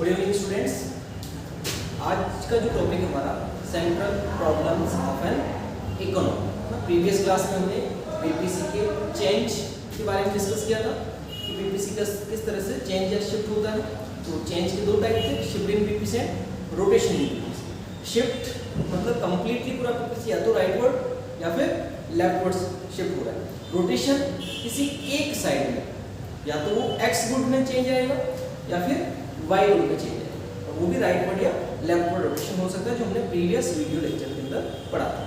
Good evening students. आज का जो टॉपिक हमारा central problems of an economy. Previous class में हमने बीपीसी के चेंज के बारे में डिस्कस किया था कि बीपीसी का किस तरह से चेंज या शिफ्ट होता है। तो चेंज के दो टाइप थे, shift in BPC and rotation in BPC. Shift मतलब कंप्लीटली पूरा बीपीसी या तो राइटवर्ड या फिर लेफ्टवर्ड शिफ्ट हो रहा है। रोटेशन किसी एक साइड में या तो वो एक्स गुड में चेंज आएगा या फिर वाई गुड में चेंज आएगा, और वो भी राइटवर्ड या लेफ्टवर्ड रोटेशन हो सकता है, जो हमने प्रीवियस वीडियो लेक्चर के अंदर पढ़ा था।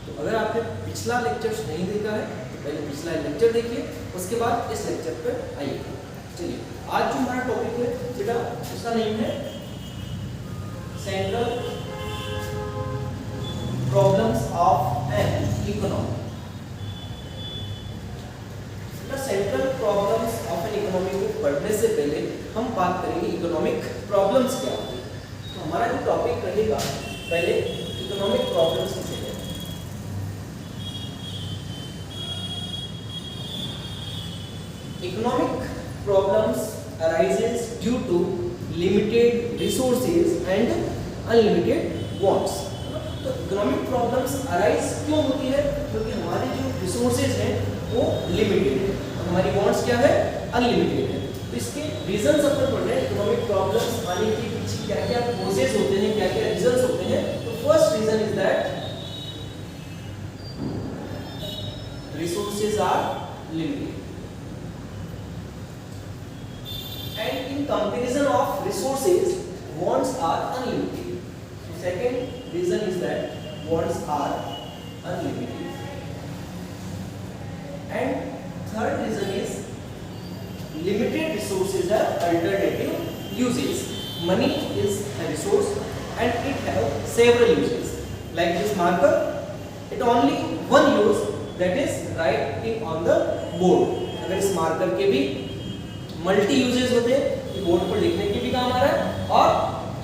तो अगर आपने पिछला लेक्चर नहीं देखा है तो पहले पिछला लेक्चर देखिए, उसके बाद इस लेक्चर पर आइए। चलिए, आज जो हमारा टॉपिक है बेटा, उसका नेम है central problems of an economy. Central problems of an economy को पढ़ने से पहले हम बात करेंगे इकोनॉमिक प्रॉब्लम्स क्या होती है। तो हमारा जो टॉपिक रहेगा, पहले इकोनॉमिक प्रॉब्लम्स किसे कहते हैं। Economic problems arises due to limited resources and unlimited wants. तो इकोनॉमिक प्रॉब्लम्स अराइज क्यों होती है? क्योंकि हमारे जो रिसोर्सेज हैं वो लिमिटेड है और हमारी वांट्स क्या है? अनलिमिटेड है। तो इसके रीजंस अपन पढ़ रहे हैं, इकोनॉमिक प्रॉब्लम्स आने के पीछे क्या क्या कॉजेज होते हैं, क्या क्या रीजंस होते हैं। तो first reason is that resources are limited and in comparison of resources wants are unlimited. So second reason is that wants are unlimited and third reason is limited resources are alternative uses. Money is a resource and it have several uses. Like this marker, it only one use, that is writing on the board. अगर इस marker के भी multi uses होते हैं, ये board पर लिखने के भी काम आ रहा है और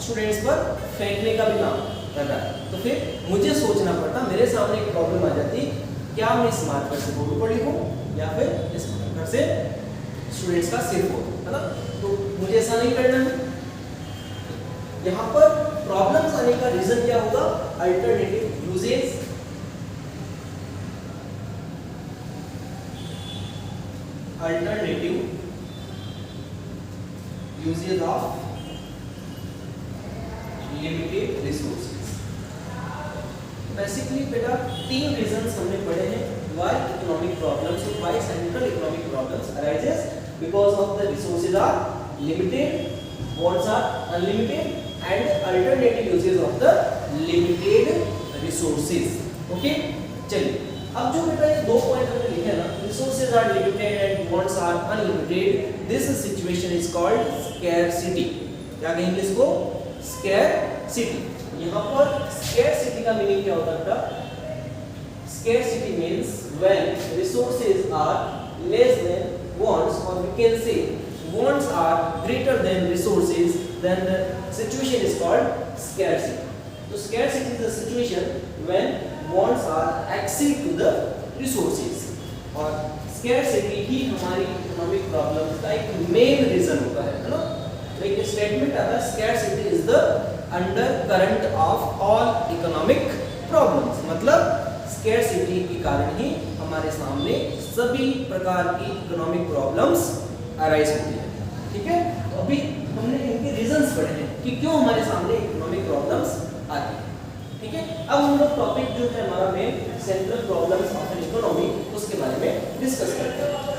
स्टूडेंट्स पर फेंकने का भी काम कर रहा है, तो फिर मुझे सोचना पड़ता, मेरे सामने एक प्रॉब्लम आ जाती, क्या मैं इस मार्कर से बोर्ड पर लिखूं या फिर इस मार्कर से स्टूडेंट्स का सिर हो, है ना। तो मुझे ऐसा नहीं करना है। यहाँ पर प्रॉब्लम्स आने का रीजन क्या होगा? Alternative uses, alternative uses of limited resources. Basically बेटा तीन रीजंस हमने पढ़े हैं व्हाई इकोनॉमिक प्रॉब्लम्स और why central economic problems arises, because of the resources are limited, wants are unlimited and alternative uses of the limited resources. Okay, चलिए अब जो बेटा ये दो पॉइंट हमने लिखे हैं ना, resources are limited and wants are unlimited, this situation is called scarcity. क्या कहेंगे इसको? स्कैरसिटी। यहाँ पर scarcity का मीनिंग क्या होता है बेटा? Scarcity means when resources are less than wants, or we can say wants are greater than resources, then the situation is called scarcity. So scarcity is the situation when wants are exceed to the resources, और scarcity ही हमारी economic problem का एक main reason होता है ना। एक statement आता है, scarcity is the under current of all economic problems, मतलब स्कैरसिटी के कारण ही हमारे सामने सभी प्रकार की इकोनॉमिक प्रॉब्लम्स अराइज होती है। ठीक है, तो अभी हमने इनके रीजंस पढ़े हैं कि क्यों हमारे सामने इकोनॉमिक प्रॉब्लम्स आती है। ठीक है, अब हम लोग टॉपिक जो है हमारा main central problems of an economy, उसके बारे में डिस्कस करते हैं।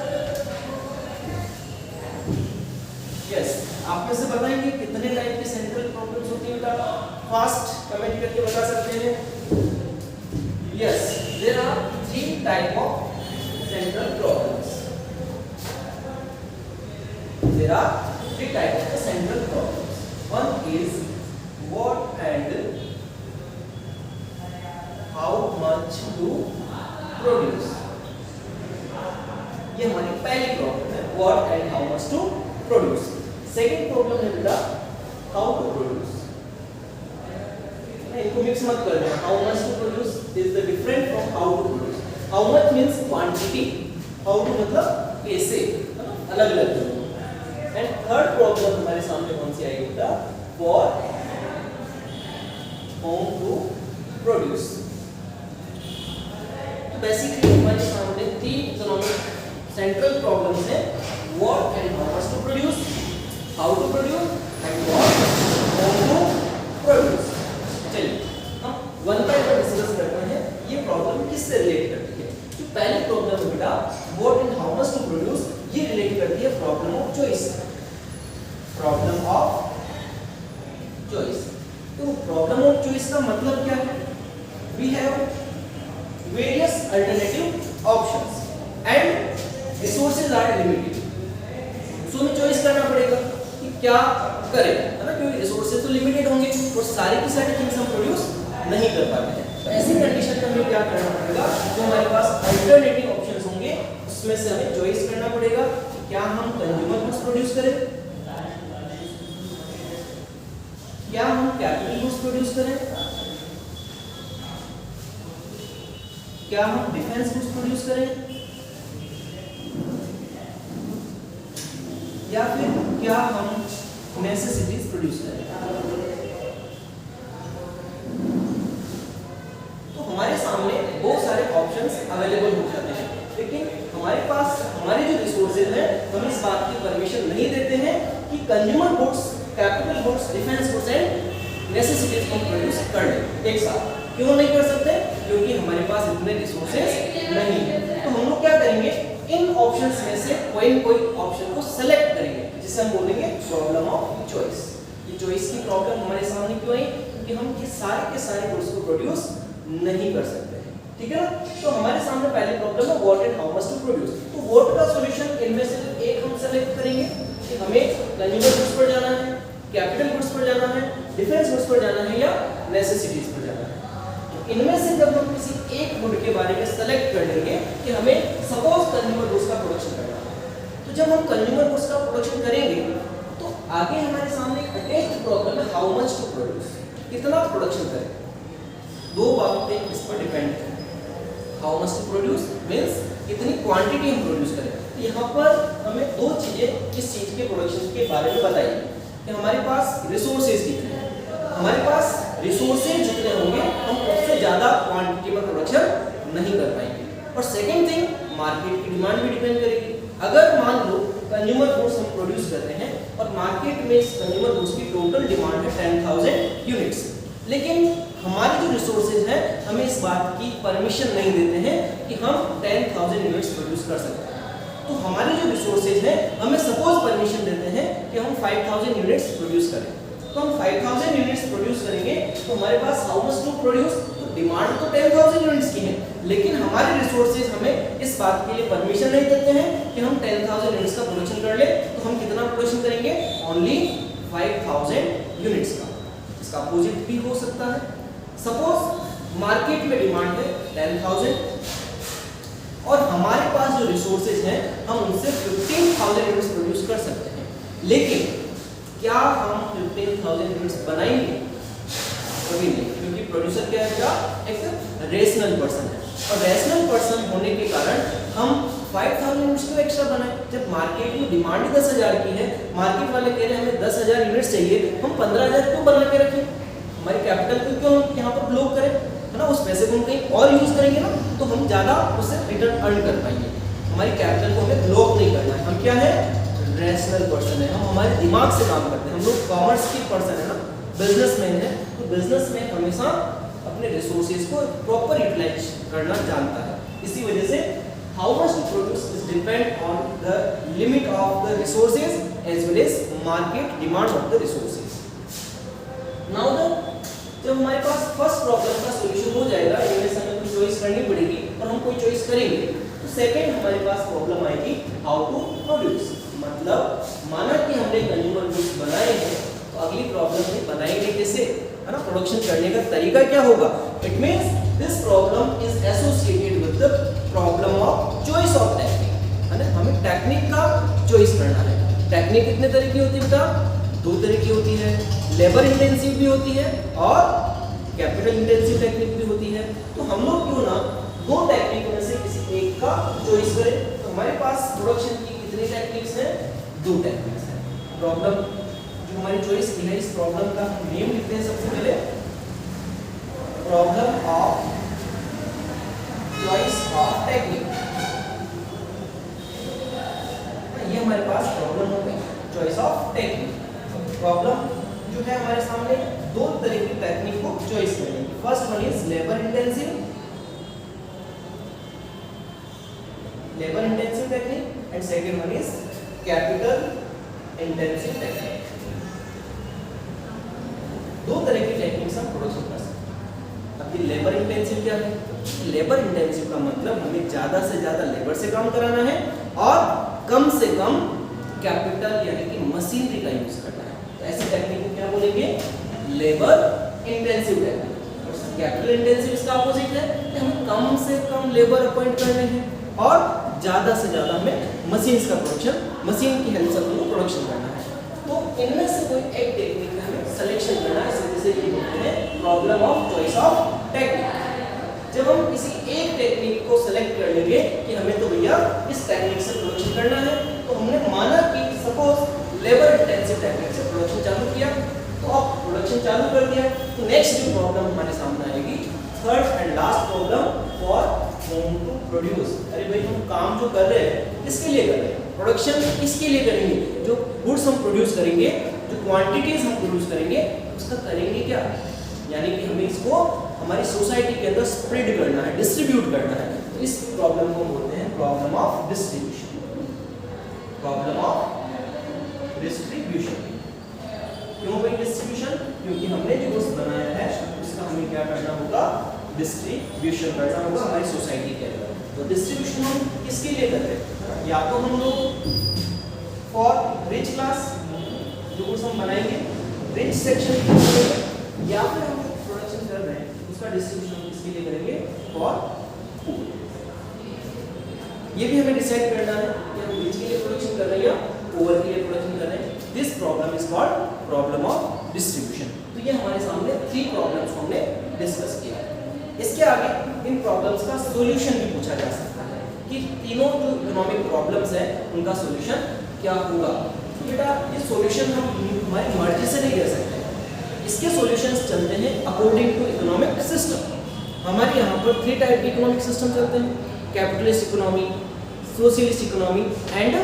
यस, आप में से बताएंगे कितने टाइप के सेंट्रल प्रॉब्लम्स होती है बेटा? फास्ट कमेंट करके बता सकते हैं। Yes, there are 3 type of central problems. There are 3 type of central problems. One is what and how much to produce. ये हमारी पहली प्रॉब्लम है, what and how much to produce. Second problem है बेटा हाउ टू प्रोड्यूस। इनको mix मत कर देना, how much to produce is the different from how to produce. How much means quantity, how to मतलब कैसे, अलग अलग। एंड थर्ड प्रॉब्लम हमारे सामने कौन सी आएगी बेटा, फॉर होम टू प्रोड्यूस। तो बेसिकली हमारे सामने तीन इकोनॉमिक सेंट्रल प्रॉब्लम्स हैं, what and how much to produce, how to produce and what whom to produce. चलिए हम वन बाय वन डिस्कस करते हैं ये प्रॉब्लम किससे रिलेट करती है। जो पहली प्रॉब्लम है बेटा what and how much to produce, ये रिलेट करती है problem of choice, problem of choice. तो प्रॉब्लम ऑफ चॉइस का मतलब क्या है, we have various alternative options and resources are limited. So हमें चॉइस करना पड़ेगा कि क्या करें, है ना, क्योंकि रिसोर्सेज तो लिमिटेड होंगे और सारी की सारी थिंग्स हम प्रोड्यूस नहीं कर पाते हैं। तो ऐसी कंडीशन में हमें क्या करना पड़ेगा, जो हमारे पास अल्टरनेटिव ऑप्शंस होंगे उसमें से हमें चॉइस करना पड़ेगा कि क्या हम कंज्यूमर गुड्स प्रोड्यूस करें, क्या हम कैपिटल गुड्स प्रोड्यूस करें, क्या हम डिफेंस गुड्स प्रोड्यूस करें, या फिर क्या हम नेसेसिटीज प्रोड्यूस करें। तो हमारे सामने बहुत सारे ऑप्शंस अवेलेबल हो जाते हैं, लेकिन हमारे पास हमारे जो रिसोर्सेज हैं हम इस बात की परमिशन नहीं देते हैं कि consumer goods, capital goods, defence goods and necessities हम प्रोड्यूस कर लें एक साथ। क्यों नहीं कर सकते, क्योंकि हमारे पास इतने रिसोर्सेज नहीं है। तो हम लोग क्या करेंगे, इन ऑप्शंस में से कोई ऑप्शन को सेलेक्ट करेंगे जिसे हम बोलेंगे प्रॉब्लम ऑफ चॉइस। ये चॉइस की प्रॉब्लम हमारे सामने क्यों आई, क्योंकि हम के सारे गुड्स को प्रोड्यूस नहीं कर सकते हैं, ठीक है ना। तो हमारे सामने पहली प्रॉब्लम है what and how much to produce. तो व्हाट का सॉल्यूशन इनमें से एक हम सेलेक्ट करेंगे कि हमें कंज्यूमर गुड्स पर जाना है, कैपिटल गुड्स पर जाना है, डिफेंस गुड्स पर जाना है या नेसेसिटीज पर जाना है। तो इनमें से जब हम किसी एक गुड के बारे में सेलेक्ट कर लेंगे कि हमें सपोज कंज्यूमर गुड्स का प्रोडक्शन करना है, तो जब हम कंज्यूमर गुड्स का प्रोडक्शन करेंगे तो आगे हमारे सामने एक नेक्स्ट प्रॉब्लम है हाउ मच टू प्रोड्यूस, कितना प्रोडक्शन करें। दो बातें इस पर डिपेंड है, how much to produce means कितनी क्वांटिटी हम प्रोड्यूस करें। तो यहाँ पर हमें दो चीजें इस चीज के प्रोडक्शन के बारे में बताइए कि हमारे पास रिसोर्सेज कितने हैं। हमारे पास रिसोर्सेज जितने होंगे हम उससे ज्यादा क्वांटिटी में प्रोडक्शन नहीं कर पाएंगे। और सेकंड थिंग, मार्केट की डिमांड भी डिपेंड करेगी। अगर मान लो कंज्यूमर गुड्स हम प्रोड्यूस करते हैं और मार्केट में इस कंज्यूमर गुड्स की टोटल डिमांड है 10,000 यूनिट्स, लेकिन हमारे जो रिसोर्सेज हैं हमें इस बात की परमिशन नहीं देते हैं कि हम 10,000 यूनिट्स प्रोड्यूस कर सकते हैं। तो हमारे जो रिसोर्सेज हैं हमें सपोज परमिशन देते हैं कि हम 5,000 यूनिट्स प्रोड्यूस करें। तो हम 5,000 यूनिट्स प्रोड्यूस करेंगे तो हमारे पास हाउ मच टू प्रोड्यूस, तो डिमांड तो 10,000 यूनिट्स की है, लेकिन हमारे रिसोर्सेज हमें इस बात के लिए परमिशन नहीं देते हैं कि हम 10,000 यूनिट्स का प्रोडक्शन कर ले। तो हम कितना प्रोडक्शन करेंगे, ओनली 5,000 यूनिट्स का। इसका अपोजिट भी हो सकता है, सपोज मार्केट में डिमांड है 10,000 और हमारे पास जो रिसोर्सेज हैं हम उनसे 15,000 यूनिट्स प्रोड्यूस कर सकते हैं, लेकिन क्या हम 15,000 यूनिट्स बनाएंगे, कभी नहीं, क्योंकि प्रोड्यूसर क्या है, एक रेशनल पर्सन है और रेशनल पर्सन होने के कारण हम 5,000 यूनिट्स को एक्स्ट्रा बनाए। जब मार्केट में डिमांड 10,000 की है, मार्केट वाले कह रहे हैं हमें 10,000 यूनिट्स चाहिए, हम 15,000 क्यों बना के रखें, हमारी कैपिटल को क्यों हम यहाँ पर ब्लॉक करें, है ना। उस पैसे को हम कहीं और यूज करेंगे ना, तो हम ज्यादा उससे रिटर्न अर्न कर पाएंगे। हमारी कैपिटल को हमें ब्लॉक नहीं करना है। हम क्या है, रैशनल पर्सन है, हम हमारे दिमाग से काम करते हैं। हम लोग कॉमर्स की पर्सन है ना, बिजनेसमैन है, तो बिजनेसमैन हमेशा अपने रिसोर्सेज को प्रॉपर यूटिलाइज करना जानता है। इसी वजह से how much to produce is depend on the limit of the resources as well as market demand of the resources. Now the जब हमारे पास फर्स्ट प्रॉब्लम का सॉल्यूशन हो जाएगा, इनमें से हमें कोई चॉइस करनी पड़ेगी और हम कोई चॉइस करेंगे, तो सेकंड हमारे पास प्रॉब्लम आएगी हाउ टू प्रोड्यूस। मतलब माना कि हमने कंज्यूमर गुड्स बनाए हैं, तो अगली प्रॉब्लम है बनाएंगे कैसे, है ना, प्रोडक्शन करने का तरीका क्या होगा। It means this problem is associated with the problem of choice of technique, है ना। हमें टेक्निक का चॉइस करना है। टेक्निक कितने तरह की होती है बेटा, दो तरह की होती है, लेबर इंटेंसिव भी होती है और कैपिटल इंटेंसिव टेक्निक भी होती है। तो हम लोग क्यों ना दो टेक्निक में से किसी एक का चॉइस करें। तो हमारे पास प्रोडक्शन की कितनी टेक्निक्स हैं, दो टेक्निक्स हैं। प्रॉब्लम जो हमारी चॉइस की है, इस प्रॉब्लम का हम नेम लिखते हैं सबसे पहले, problem of choice of technique. ये हमारे पास प्रॉब्लम हो गई चॉइस ऑफ टेक्निक। प्रॉब्लम जो है हमारे सामने दो तरह की टेक्निक को चॉइस करेंगे। First one is labour intensive technique and second one is capital intensive technique. दो तरह की टेक्निक्स हम प्रोड्यूस कर सकते हैं। अब ये लेबर इंटेंसिव क्या है? लेबर इंटेंसिव का मतलब हमें ज्यादा से ज्यादा लेबर से काम कराना है और कम से कम कैपिटल यानी कि मशीनरी का यूज करना है। तो ऐसी टेक्निक को क्या बोलेंगे? Labour intensive technique. Capital intensive इसका अपोजिट है कि हमें कम से कम लेबर अपॉइंट करने हैं और ज्यादा से ज्यादा हमें मशीन्स का प्रोडक्शन, मशीन की हेल्प से हमें प्रोडक्शन करना है। तो इनमें से कोई एक टेक्निक का हमें सिलेक्शन करना है, जिसे ये बोलते हैं problem of choice of technique. जब हम किसी एक टेक्निक को सेलेक्ट कर लेंगे कि हमें तो भैया इस टेक्निक से प्रोडक्शन करना है, तो हमने माना कि सपोज लेबर इंटेंसिव टेक्निक से प्रोडक्शन चालू किया, तो अब प्रोडक्शन चालू कर दिया, तो नेक्स्ट जो प्रॉब्लम हमारे सामने आएगी, third and last problem for whom to produce. अरे भाई हम काम जो कर रहे हैं किसके लिए कर रहे हैं? प्रोडक्शन किसके लिए करेंगे? जो गुड्स हम प्रोड्यूस करेंगे, जो क्वांटिटीज हम प्रोड्यूस करेंगे, उसका करेंगे क्या? यानी कि हमें इसको हमारी सोसाइटी के अंदर स्प्रेड करना है, डिस्ट्रीब्यूट करना है। तो इस प्रॉब्लम को बोलते हैं problem of distribution. Problem of distribution. क्यों भाई डिस्ट्रीब्यूशन? क्योंकि हमने जो गुड्स बनाया है उसका हमें क्या करना होगा? डिस्ट्रीब्यूशन करना होगा हमारी सोसाइटी के अंदर। तो डिस्ट्रीब्यूशन हम किसके लिए कर रहे हैं? या तो हम लोग फॉर रिच क्लास जो गुड्स हम बनाएंगे रिच सेक्शन के लिए, या फिर हम प्रोडक्शन कर रहे हैं उसका डिस्ट्रीब्यूशन किसके लिए करेंगे? For poor. ये भी हमें डिसाइड करना है कि हम रिच के लिए प्रोडक्शन कर रहे हैं या पुअर के लिए प्रोडक्शन कर रहे हैं। This problem is called problem of distribution. तो ये हमारे सामने 3 प्रॉब्लम्स हमने डिस्कस किया। इसके आगे इन प्रॉब्लम्स का सॉल्यूशन भी पूछा जा सकता है कि तीनों जो इकोनॉमिक प्रॉब्लम्स हैं उनका सॉल्यूशन क्या होगा। तो बेटा ये सॉल्यूशन हम हमारी मर्जी से नहीं दे सकते, इसके सॉल्यूशंस चलते हैं अकॉर्डिंग टू इकोनॉमिक सिस्टम। हमारे यहाँ पर 3 टाइप के इकोनॉमिक सिस्टम चलते हैं, capitalist economy, socialist economy and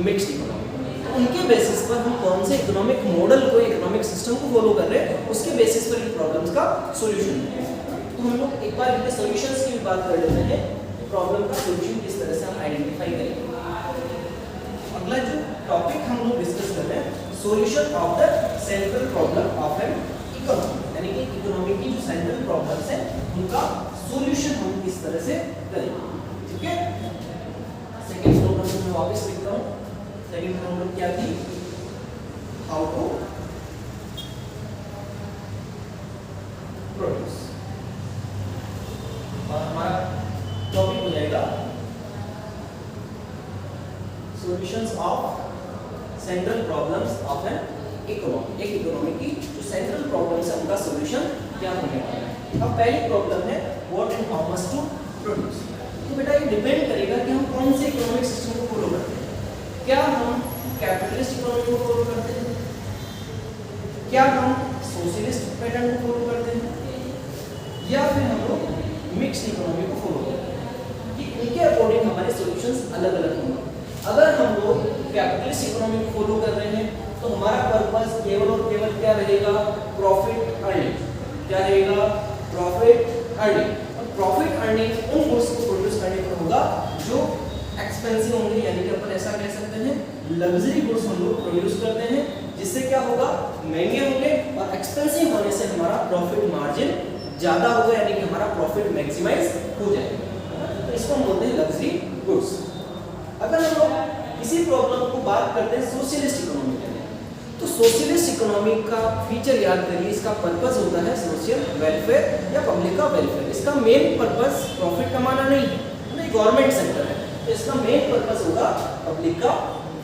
mixed economy. उनके बेसिस पर हम कौन से इकोनॉमिक मॉडल को, इकोनॉमिक सिस्टम को फॉलो कर रहे हैं, उसके बेसिस पर इन प्रॉब्लम्स का सॉल्यूशन है। तो हम लोग एक बार इनके सॉल्यूशंस की भी बात कर लेते हैं, प्रॉब्लम का सॉल्यूशन किस तरह से हम आइडेंटिफाई करेंगे। अगला जो टॉपिक हम लोग डिस्कस कर रहे हैं, solution of the central problem of an economy, यानी कि इकोनॉमी की जो सेंट्रल प्रॉब्लम्स हैं उनका सॉल्यूशन हम किस तरह से करेंगे। ठीक है, सेकंड प्रॉब्लम मैं वापस लिखता हूं। सेकंड प्रॉब्लम क्या थी? How to produce. और हमारा टॉपिक हो जाएगा solutions of central problems of an economy. एक इकोनॉमी की जो सेंट्रल प्रॉब्लम्स है उनका सॉल्यूशन क्या होने वाला है। अब पहली प्रॉब्लम है what and how much to produce. तो बेटा ये डिपेंड करेगा कि हम कौन से इकोनॉमिक सिस्टम को फॉलो करते हैं। क्या हम कैपिटलिस्ट इकोनॉमी को फॉलो करते हैं, क्या हम सोशलिस्ट पैटर्न को फॉलो करते हैं, या फिर हम लोग मिक्स्ड इकोनॉमी को फॉलो करते हैं। कि इनके अकॉर्डिंग हमारे सॉल्यूशंस अलग अलग होंगे। अगर हम लोग कैपिटलिस्ट इकोनॉमी को फॉलो कर रहे हैं तो हमारा पर्पस केवल और केवल क्या रहेगा? Profit earning. क्या रहेगा? Profit earning. और प्रॉफिट अर्निंग उन गुड्स को प्रोड्यूस करने पर होगा जो एक्सपेंसिव होंगे, यानी कि अपन ऐसा कह सकते हैं लग्जरी गुड्स हम लोग प्रोड्यूस करते हैं, जिससे क्या होगा? महंगे होंगे और एक्सपेंसिव होने से हमारा प्रॉफिट मार्जिन ज्यादा होगा, यानी कि हमारा प्रॉफिट मैक्सिमाइज हो जाएगा। तो इसको हम बोलते हैं लग्जरी गुड्स। अगर हम लोग इसी प्रॉब्लम को बात करते हैं सोशलिस्ट इकोनॉमी के लिए, तो सोशलिस्ट इकोनॉमी का फीचर याद करिए, इसका पर्पस होता है सोशल वेलफेयर या पब्लिक का वेलफेयर। इसका मेन पर्पस प्रॉफिट कमाना नहीं है, गवर्नमेंट सेक्टर है, तो इसका मेन पर्पस होगा पब्लिक का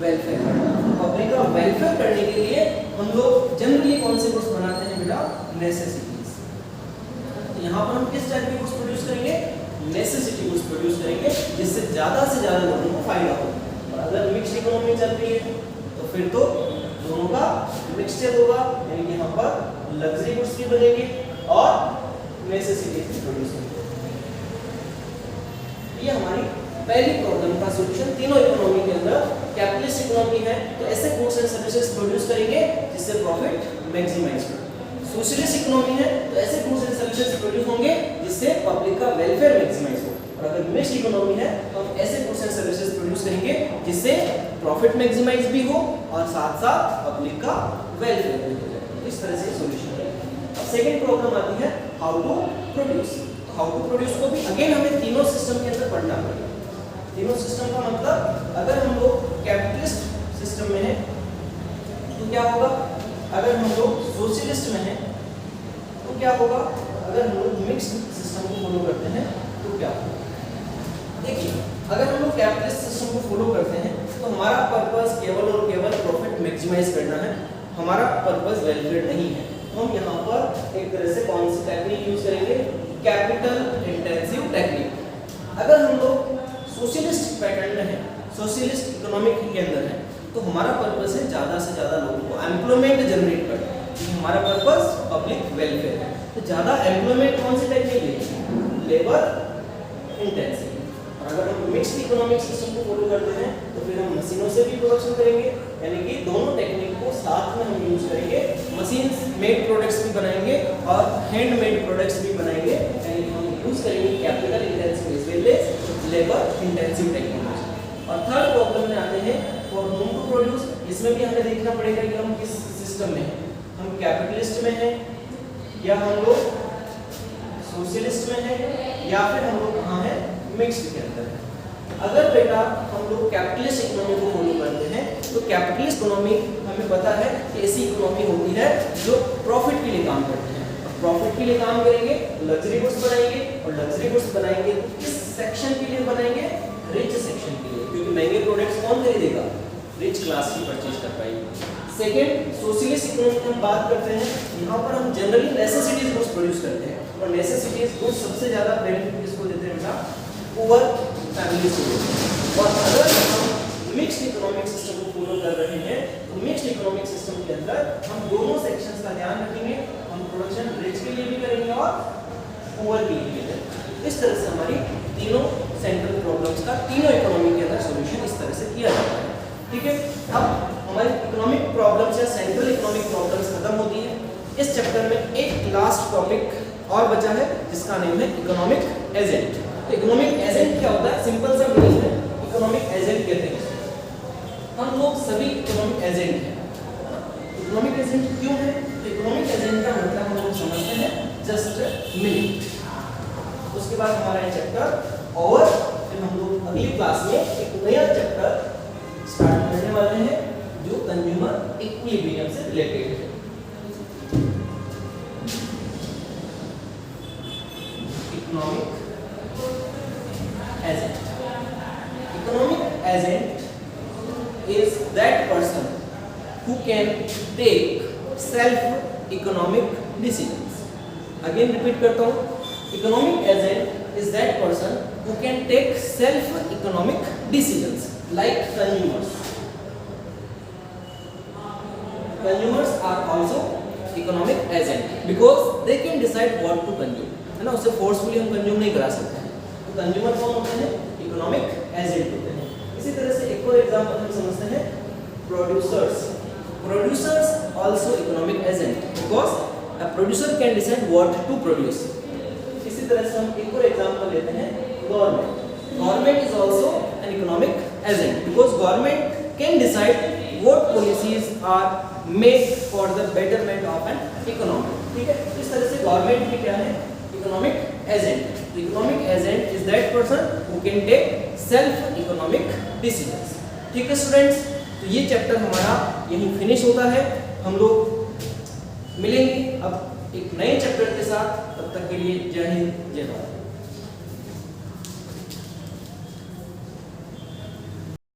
वेलफेयर करना। पब्लिक का वेलफेयर करने के लिए हम लोग जनरली कौन से गुड्स बनाते हैं बेटा? नेसेसिटीज। तो यहाँ पर हम किस टाइप के गुड्स प्रोड्यूस करेंगे? नेसेसिटी गुड्स प्रोड्यूस करेंगे, जिससे ज्यादा से ज्यादा लोगों को फायदा हो। और अगर मिक्स्ड इकोनॉमी चल रही है तो फिर तो दोनों का मिक्सचर होगा, यानी कि यहाँ पर लग्जरी गुड्स भी बनेंगे और नेसेसिटीज भी प्रोड्यूस होंगे। ये हमारी पहली प्रॉब्लम का सॉल्यूशन। तीनों इकोनॉमी के अंदर कैपिटलिस्ट इकोनॉमी है तो ऐसे गुड्स एंड सर्विसेज प्रोड्यूस करेंगे जिससे प्रॉफिट मैक्सिमाइज हो। सोशलिस्ट इकोनॉमी है तो ऐसे गुड्स एंड सर्विसेज प्रोड्यूस होंगे जिससे पब्लिक का वेलफेयर मैक्सिमाइज हो। और अगर मिक्स्ड इकोनॉमी है तो हम ऐसे गुड्स एंड सर्विसेज प्रोड्यूस करेंगे जिससे प्रॉफिट मैक्सिमाइज भी हो और साथ साथ पब्लिक का वेलफेयर भी हो जाए। इस तरह से सॉल्यूशन है। अब सेकंड प्रॉब्लम आती है हाउ टू प्रोड्यूस। तो हाउ टू प्रोड्यूस को भी अगेन हमें तीनों सिस्टम के अंदर पढ़ना पड़ेगा। तीनों सिस्टम का मतलब अगर हम लोग कैपिटलिस्ट सिस्टम में हैं तो क्या होगा, अगर हम लोग सोशलिस्ट में हैं तो क्या होगा, अगर हम लोग मिक्स्ड सिस्टम को फॉलो करते हैं तो क्या होगा। देखिए, अगर हम लोग कैपिटलिस्ट सिस्टम को फॉलो करते हैं तो हमारा पर्पस केवल और केवल प्रॉफिट मैक्सिमाइज करना है, हमारा पर्पस वेलफेयर नहीं है। तो हम यहाँ पर एक तरह से कौन सी टेक्निक यूज करेंगे, कैपिटल इंटेंसिव टेक्निक। अगर हम लोग सोशलिस्ट पैटर्न में है, सोशलिस्ट इकोनॉमिक के अंदर है, तो हमारा पर्पस है ज़्यादा से ज़्यादा लोगों को एम्प्लॉयमेंट जनरेट करना, क्योंकि हमारा पर्पस पब्लिक वेलफेयर है। तो ज़्यादा एम्प्लॉयमेंट कौन सी टेक्निक है, लेबर इंटेंसिव। और अगर हम मिक्स्ड इकोनॉमिक सिस्टम को फॉलो करते हैं तो फिर हम मशीनों से भी प्रोडक्शन करेंगे, यानी कि दोनों टेक्निक को साथ में हम यूज करेंगे। मशीन मेड प्रोडक्ट्स भी बनाएंगे और हैंडमेड प्रोडक्ट्स भी बनाएंगे, यानी हम यूज करेंगे capital intensive as well as labour intensive technology. और थर्ड प्रॉब्लम में आते हैं फॉर होम टू प्रोड्यूस। इसमें भी हमें देखना पड़ेगा कि हम किस सिस्टम में हैं, हम कैपिटलिस्ट में हैं या हम लोग सोशलिस्ट में हैं या फिर हम लोग कहाँ हैं, मिक्स्ड के अंदर है। अगर बेटा हम लोग कैपिटलिस्ट इकोनॉमी को फॉलो करते हैं तो कैपिटलिस्ट इकोनॉमी हमें पता है कि ऐसी इकोनॉमी होती है जो प्रॉफिट के लिए काम करती है। प्रॉफिट के लिए काम करेंगे, लग्जरी गुड्स बनाएंगे, और लग्जरी गुड्स बनाएंगे तो किस सेक्शन के लिए बनाएंगे, रिच सेक्शन के लिए, क्योंकि महंगे प्रोडक्ट्स कौन खरीदेगा, रिच क्लास ही परचेज कर पाएगी। सेकंड, सोशलिस्ट इकोनॉमी की हम बात करते हैं, यहाँ पर हम जनरली नेसेसिटीज गुड्स प्रोड्यूस करते हैं, और नेसेसिटीज गुड्स सबसे ज़्यादा बेनिफिट किसको देते हैं बेटा, पुअर फैमिलीज को देते हैं। और अगर हम मिक्स्ड इकोनॉमिक सिस्टम को फॉलो कर रहे हैं तो मिक्स्ड इकोनॉमिक सिस्टम के अंदर हम दोनों सेक्शंस का ध्यान रखेंगे, हम प्रोडक्शन रिच के लिए भी करेंगे और पुअर के लिए भी करेंगे। इस तरह से हमारी तीनों सेंट्रल प्रॉब्लम्स का तीनों इकोनॉमी के अंदर सॉल्यूशन इस तरह से किया जाता है। ठीक है, अब हमारी इकोनॉमिक प्रॉब्लम्स या सेंट्रल इकोनॉमिक प्रॉब्लम्स खत्म होती है। इस चैप्टर में एक लास्ट टॉपिक और बचा है जिसका नेम है इकोनॉमिक एजेंट। तो इकोनॉमिक एजेंट क्या होता है, सिंपल सा मीनिंग है, इकोनॉमिक एजेंट कहते हैं हम लोग सभी इकोनॉमिक एजेंट हैं। इकोनॉमिक एजेंट क्यों है, तो इकोनॉमिक एजेंट का मतलब हम लोग समझते हैं जस्ट मिनट। उसके बाद हमारा ये चैप्टर और फिर हम लोग अगली क्लास में एक नया चैप्टर स्टार्ट करने वाले हैं जो कंज्यूमर इक्विलिब्रियम से रिलेटेड है। Economic agent, economic agent is that person who can take self economic decisions. Again repeat करता हूँ, economic agent is that person who can take self economic decisions like consumers. Consumers are also economic agent because they can decide what to consume, है ना, उसे forcefully हम consume नहीं करा सकते हैं। तो consumer कौन होते हैं, economic agent होते हैं। इसी तरह से एक और एग्जांपल हम समझते हैं producers. Producers also economic agent because a producer can decide what to produce. इसी तरह से हम एक और एग्जांपल लेते हैं government. Government is also an economic agent because government can decide what policies are made for the betterment of an economy. ठीक है, इस तरह से गवर्नमेंट भी क्या है, economic agent. Economic agent is that person who can take self economic decisions. ठीक है स्टूडेंट्स, तो ये चैप्टर हमारा यहीं फिनिश होता है। हम लोग मिलेंगे अब एक नए चैप्टर के साथ, तब तक के लिए जय हिंद जय भारत।